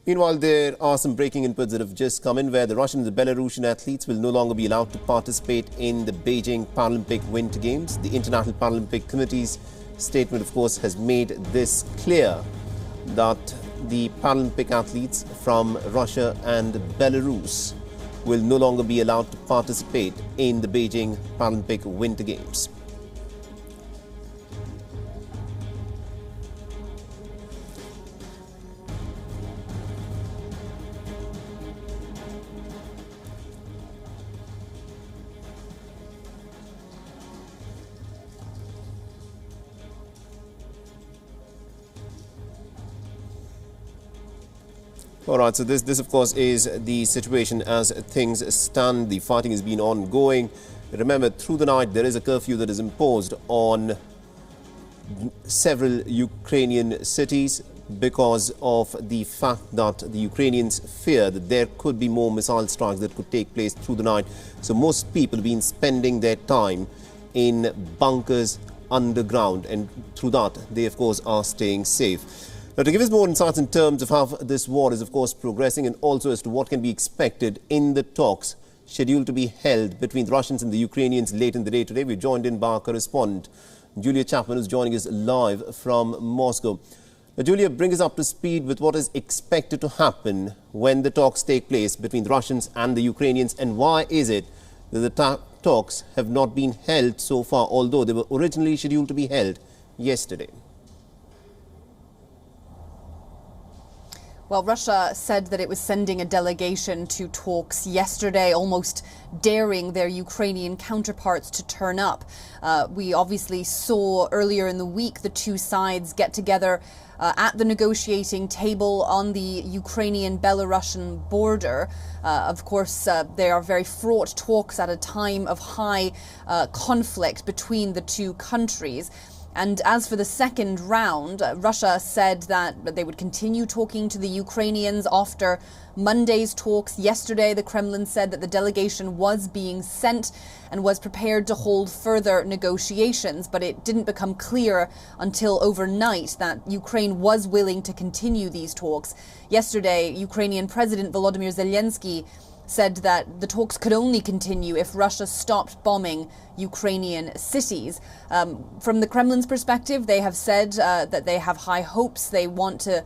Meanwhile, there are some breaking inputs that have just come in where the Russian and the Belarusian athletes will no longer be allowed to participate in the Beijing Paralympic Winter Games. The International Paralympic Committee's statement, of course, has made this clear that the Paralympic athletes from Russia and Belarus will no longer be allowed to participate in the Beijing Paralympic Winter Games. All right, so this of course is the situation as things stand. The fighting has been ongoing. Remember, through the night there is a curfew that is imposed on several Ukrainian cities because of the fact that the Ukrainians fear that there could be more missile strikes that could take place through the night. So most people have been spending their time in bunkers underground, and through that they of course are staying safe. Now, to give us more insights in terms of how this war is, of course, progressing and also as to what can be expected in the talks scheduled to be held between the Russians and the Ukrainians late in the day today, we're joined in by our correspondent, Julia Chapman, who's joining us live from Moscow. Now, Julia, bring us up to speed with what is expected to happen when the talks take place between the Russians and the Ukrainians, and why is it that the talks have not been held so far, although they were originally scheduled to be held yesterday? Well, Russia said that it was sending a delegation to talks yesterday, almost daring their Ukrainian counterparts to turn up. We obviously saw earlier in the week the two sides get together at the negotiating table on the Ukrainian-Belarusian border. Of course, they are very fraught talks at a time of high conflict between the two countries. And as for the second round, Russia said that they would continue talking to the Ukrainians after Monday's talks. Yesterday, the Kremlin said that the delegation was being sent and was prepared to hold further negotiations, but it didn't become clear until overnight that Ukraine was willing to continue these talks. Yesterday, Ukrainian President Volodymyr Zelensky said that the talks could only continue if Russia stopped bombing Ukrainian cities. From the Kremlin's perspective, they have said that they have high hopes. They want to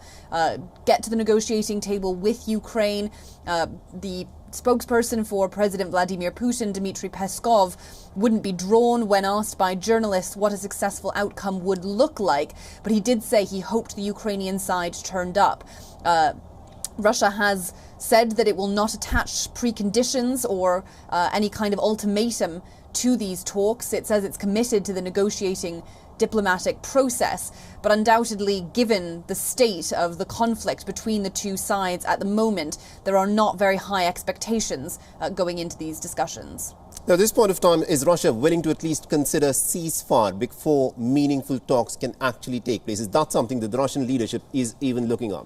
get to the negotiating table with Ukraine. The spokesperson for President Vladimir Putin, Dmitry Peskov, wouldn't be drawn when asked by journalists what a successful outcome would look like, but he did say he hoped the Ukrainian side turned up. Russia has said that it will not attach preconditions or any kind of ultimatum to these talks. It says it's committed to the negotiating diplomatic process, but undoubtedly, given the state of the conflict between the two sides at the moment, there are not very high expectations going into these discussions. Now, at this point of time, is Russia willing to at least consider ceasefire before meaningful talks can actually take place? Is that something that the Russian leadership is even looking at?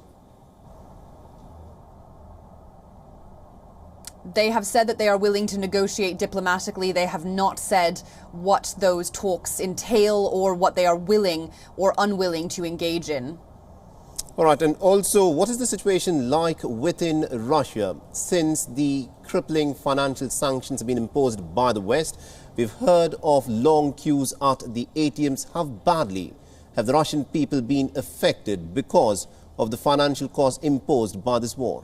They have said that they are willing to negotiate diplomatically. They have not said what those talks entail or what they are willing or unwilling to engage in. All right, and also, what is the situation like within Russia since the crippling financial sanctions have been imposed by the West? We've heard of long queues at the ATMs. How badly have the Russian people been affected because of the financial costs imposed by this war?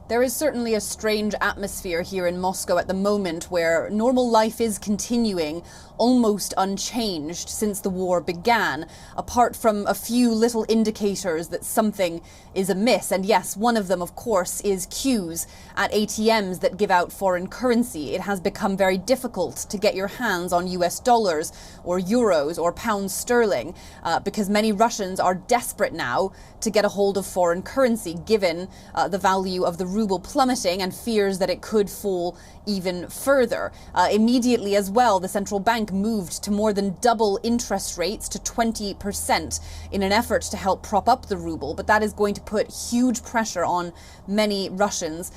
There is certainly a strange atmosphere here in Moscow at the moment where normal life is continuing almost unchanged since the war began, apart from a few little indicators that something is amiss. And yes, one of them, of course, is queues at ATMs that give out foreign currency. It has become very difficult to get your hands on US dollars or euros or pounds sterling because many Russians are desperate now to get a hold of foreign currency, given the value of the ruble plummeting and fears that it could fall even further. Immediately as well, the central bank moved to more than double interest rates to 20% in an effort to help prop up the ruble, but that is going to put huge pressure on many Russians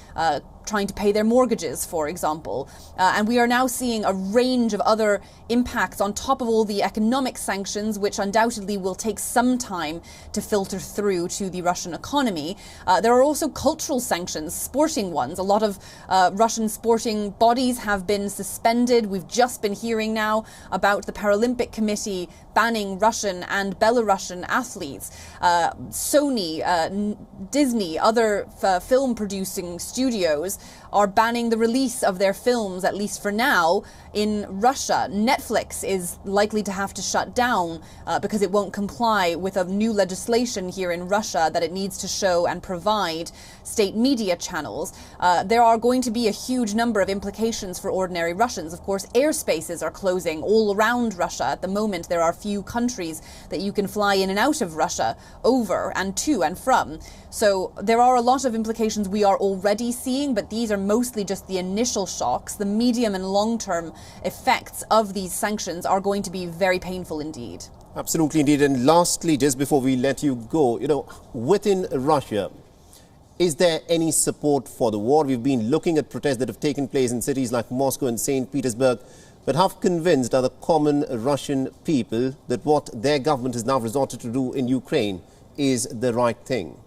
trying to pay their mortgages, for example. And we are now seeing a range of other impacts on top of all the economic sanctions, which undoubtedly will take some time to filter through to the Russian economy. There are also cultural sanctions, sporting ones. A lot of Russian sporting bodies have been suspended. We've just been hearing now about the Paralympic Committee banning Russian and Belarusian athletes. Sony, Disney, other film producing studios are banning the release of their films, at least for now, in Russia. Netflix is likely to have to shut down because it won't comply with a new legislation here in Russia that it needs to show and provide state media channels. There are going to be a huge number of implications for ordinary Russians. Of course, airspaces are closing all around Russia. At the moment, there are few countries that you can fly in and out of Russia over and to and from. So there are a lot of implications we are already seeing, but these are mostly just the initial shocks. The medium and long-term effects of these sanctions are going to be very painful indeed. Absolutely indeed. And lastly, just before we let you go, within Russia, is there any support for the war? We've been looking at protests that have taken place in cities like Moscow and St. Petersburg, but how convinced are the common Russian people that what their government has now resorted to do in Ukraine is the right thing?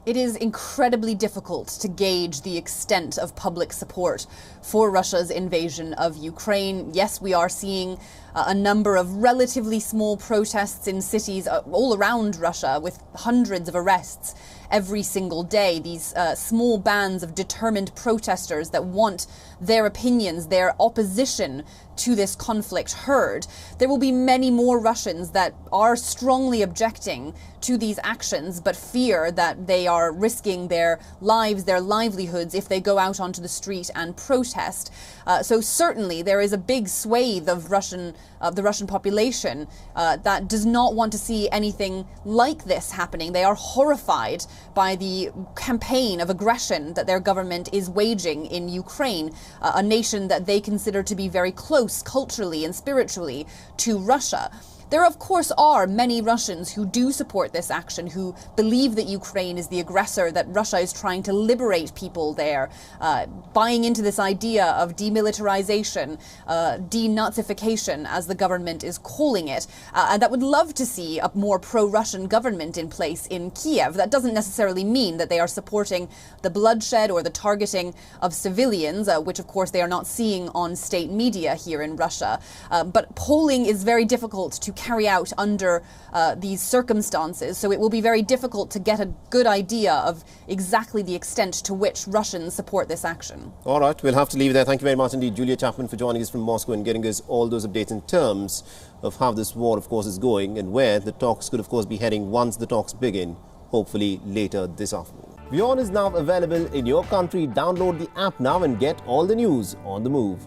It is incredibly difficult to gauge the extent of public support for Russia's invasion of Ukraine. Yes, we are seeing a number of relatively small protests in cities all around Russia with hundreds of arrests every single day. These small bands of determined protesters that want their opinions, their opposition to this conflict heard. There will be many more Russians that are strongly objecting to these actions, but fear that they are risking their lives, their livelihoods, if they go out onto the street and protest. So certainly there is a big swathe of the Russian population that does not want to see anything like this happening. They are horrified by the campaign of aggression that their government is waging in Ukraine, a nation that they consider to be very close culturally and spiritually to Russia. There, of course, are many Russians who do support this action, who believe that Ukraine is the aggressor, that Russia is trying to liberate people there, buying into this idea of demilitarization, denazification, as the government is calling it, and that would love to see a more pro-Russian government in place in Kiev. That doesn't necessarily mean that they are supporting the bloodshed or the targeting of civilians, which, of course, they are not seeing on state media here in Russia. But polling is very difficult to carry out under these circumstances, so it will be very difficult to get a good idea of exactly the extent to which Russians support this action. All right, we'll have to leave there. Thank you very much indeed, Julia Chapman, for joining us from Moscow and getting us all those updates in terms of how this war, of course, is going and where the talks could, of course, be heading once the talks begin, hopefully later this afternoon. WION is now available in your country. Download the app now and get all the news on the move.